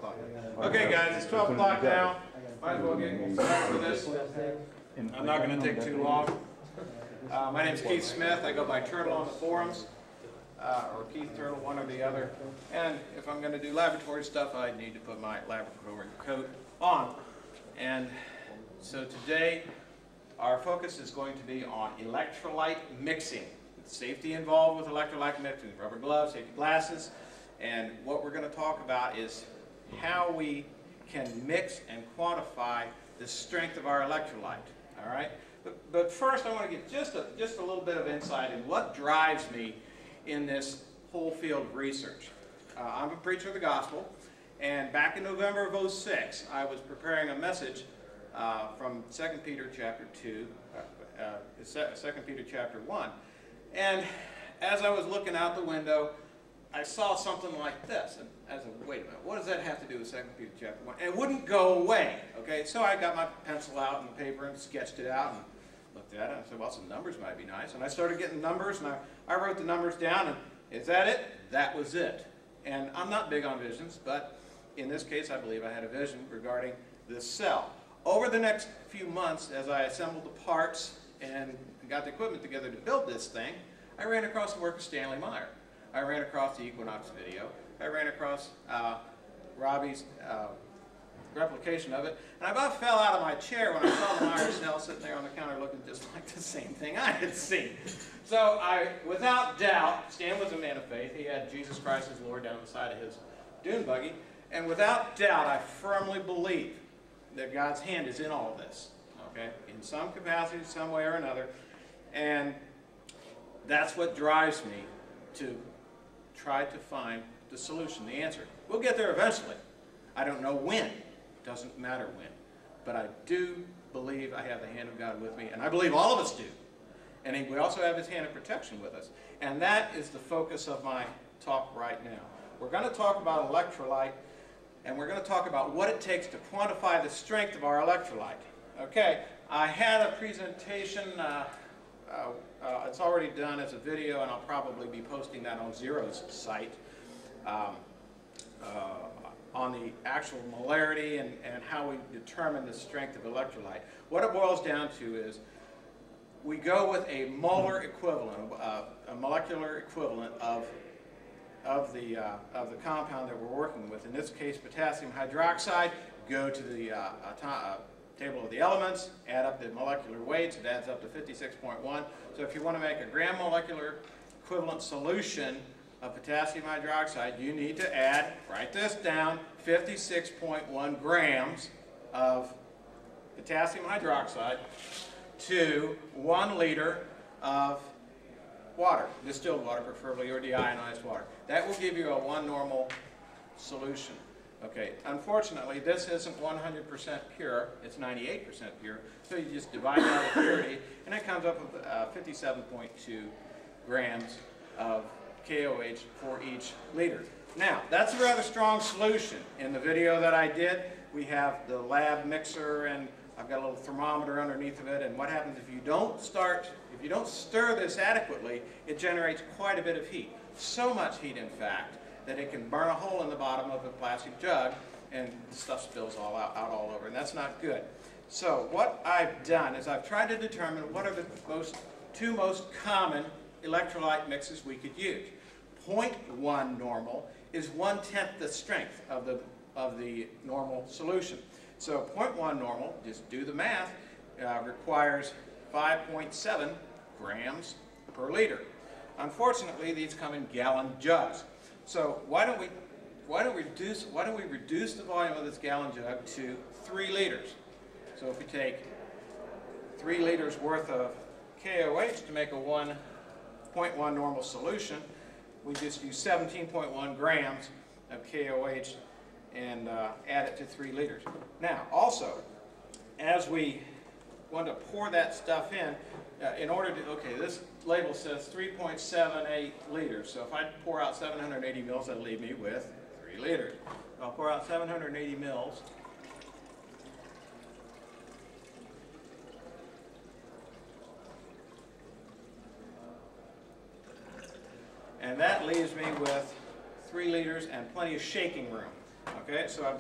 Okay guys, it's 12 o'clock now. Might as well get started with this. I'm not going to take too long. My name is Keith Smith. I go by Turtle on the forums, or Keith Turtle, one or the other. And if I'm going to do laboratory stuff, I need to put my laboratory coat on. And so today, our focus is going to be on electrolyte mixing. Safety involved with electrolyte mixing, rubber gloves, safety glasses. And what we're going to talk about is how we can mix and quantify the strength of our electrolyte. All right? But first I want to give just a little bit of insight in what drives me in this whole field of research. I'm a preacher of the gospel, and back in November of '06 I was preparing a message from 2 Peter chapter 2, 2 Peter chapter 1. And as I was looking out the window, I saw something like this, and I said, wait a minute, what does that have to do with 2 Peter chapter 1? And it wouldn't go away, okay? So I got my pencil out and paper and sketched it out and looked at it, and I said, well, some numbers might be nice. And I started getting numbers, and I wrote the numbers down, and is that it? That was it. And I'm not big on visions, but in this case, I believe I had a vision regarding this cell. Over the next few months, as I assembled the parts and got the equipment together to build this thing, I ran across the work of Stanley Meyer. I ran across the Equinox video. I ran across Robbie's replication of it. And I about fell out of my chair when I saw the Meyer cell sitting there on the counter looking just like the same thing I had seen. So without doubt, Stan was a man of faith. He had Jesus Christ as Lord down the side of his dune buggy. And without doubt, I firmly believe that God's hand is in all of this. Okay? In some capacity, some way or another. And that's what drives me to try to find the solution, the answer. We'll get there eventually. I don't know when. Doesn't matter when. But I do believe I have the hand of God with me, and I believe all of us do. And we also have his hand of protection with us. And that is the focus of my talk right now. We're going to talk about electrolyte, and we're going to talk about what it takes to quantify the strength of our electrolyte. Okay, I had a presentation. It's already done as a video, and I'll probably be posting that on Zero's site on the actual molarity and how we determine the strength of electrolyte. What it boils down to is we go with a molar equivalent, a molecular equivalent of the compound that we're working with. In this case, potassium hydroxide. Go to the table of the elements, add up the molecular weights, it adds up to 56.1. So if you want to make a gram molecular equivalent solution of potassium hydroxide, you need to add, write this down, 56.1 grams of potassium hydroxide to 1 liter of water, distilled water preferably, or deionized water. That will give you a 1 normal solution. Okay, unfortunately, this isn't 100% pure. It's 98% pure. So you just divide out the purity, and it comes up with 57.2 grams of KOH for each liter. Now, that's a rather strong solution. In the video that I did, we have the lab mixer, and I've got a little thermometer underneath of it. And what happens if you don't stir this adequately, it generates quite a bit of heat. So much heat, in fact, that it can burn a hole in the bottom of a plastic jug, and the stuff spills out all over, and that's not good. So what I've done is I've tried to determine what are the two most common electrolyte mixes we could use. 0.1 normal is 1/10 the strength of the normal solution. So 0.1 normal, just do the math, requires 5.7 grams per liter. Unfortunately, these come in gallon jugs. So why don't we reduce the volume of this gallon jug to 3 liters? So if we take 3 liters worth of KOH to make a 1.1 normal solution, we just use 17.1 grams of KOH and add it to 3 liters. Now, also, as we want to pour that stuff in order to, okay, this label says 3.78 liters. So if I pour out 780 mils, that'll leave me with 3 liters. I'll pour out 780 mils. And that leaves me with 3 liters and plenty of shaking room. Okay, so I've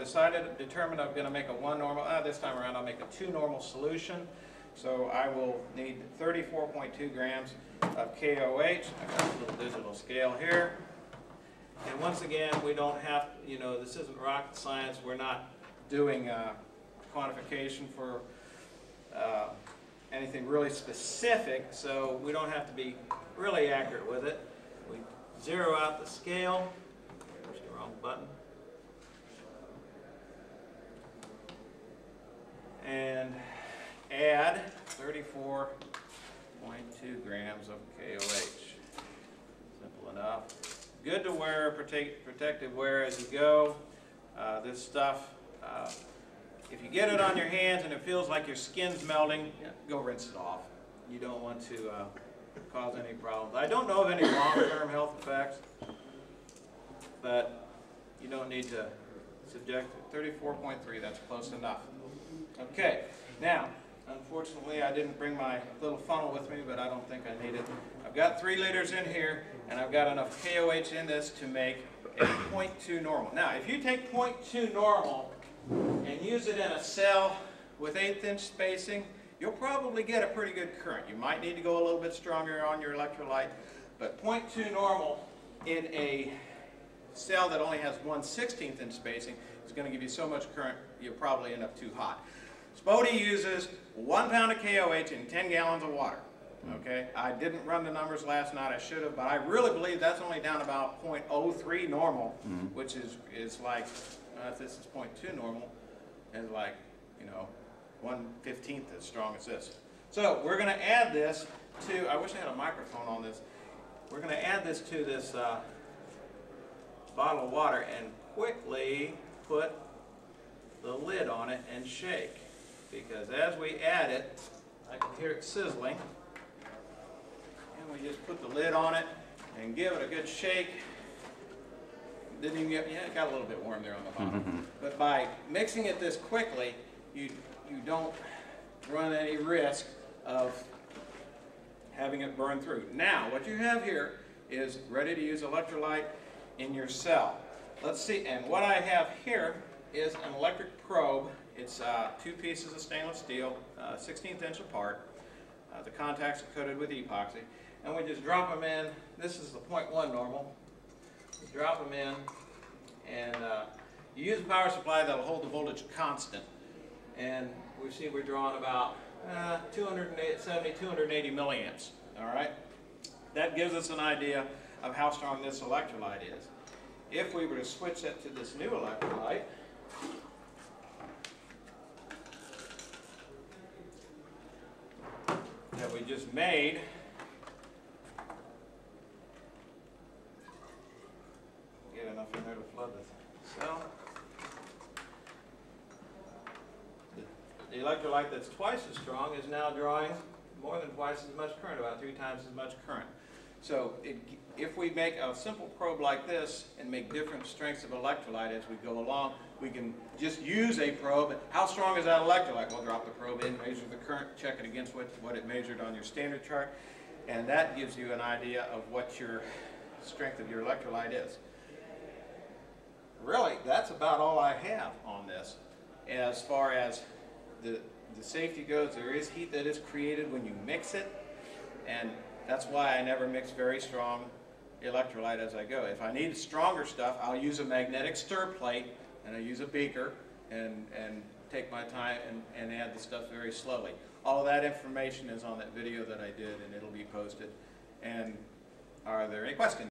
determined I'm going to make a 1 normal. This time around I'll make a 2 normal solution. So I will need 34.2 grams of KOH. I've got a little digital scale here. And once again, we don't have, this isn't rocket science. We're not doing quantification for anything really specific, so we don't have to be really accurate with it. We zero out the scale. There's the wrong button. And add 34.2 grams of KOH. Simple enough. Good to wear, protective wear as you go. This stuff, if you get it on your hands and it feels like your skin's melting, go rinse it off. You don't want to cause any problems. I don't know of any long-term health effects, but you don't need to subject it. 34.3, that's close enough. Okay, now, unfortunately I didn't bring my little funnel with me, but I don't think I need it. I've got 3 liters in here, and I've got enough KOH in this to make a 0.2 normal. Now, if you take 0.2 normal and use it in a cell with 1/8 inch spacing, you'll probably get a pretty good current. You might need to go a little bit stronger on your electrolyte, but 0.2 normal in a cell that only has 1/16 inch spacing is going to give you so much current you'll probably end up too hot. Spody uses 1 pound of KOH in 10 gallons of water. Okay, I didn't run the numbers last night. I should have, but I really believe that's only down about 0.03 normal, which is like, if this is 0.2 normal, is like, 1/15 as strong as this. So we're going to add this to, I wish I had a microphone on this. We're going to add this to this bottle of water and quickly put the lid on it and shake. Because as we add it, I can hear it sizzling. And we just put the lid on it and give it a good shake. Didn't even get, it got a little bit warm there on the bottom. But by mixing it this quickly, you don't run any risk of having it burn through. Now, what you have here is ready to use electrolyte in your cell. Let's see, and what I have here is an electric probe. It's 2 pieces of stainless steel, 1/16 inch apart. The contacts are coated with epoxy. And we just drop them in. This is the 0.1 normal. We drop them in, and you use a power supply that will hold the voltage constant. And we see we're drawing about 270, 280 milliamps. All right? That gives us an idea of how strong this electrolyte is. If we were to switch it to this new electrolyte, that we just made, get enough in there to flood the cell. The electrolyte that's twice as strong is now drawing more than twice as much current, about 3 times as much current. So if we make a simple probe like this and make different strengths of electrolyte as we go along, we can just use a probe. How strong is that electrolyte? We'll drop the probe in, measure the current, check it against what it measured on your standard chart, and that gives you an idea of what your strength of your electrolyte is. Really, that's about all I have on this. As far as the safety goes, there is heat that is created when you mix it, and that's why I never mix very strong electrolyte as I go. If I need stronger stuff, I'll use a magnetic stir plate, and I use a beaker, and take my time and add the stuff very slowly. All of that information is on that video that I did, and it'll be posted. And are there any questions?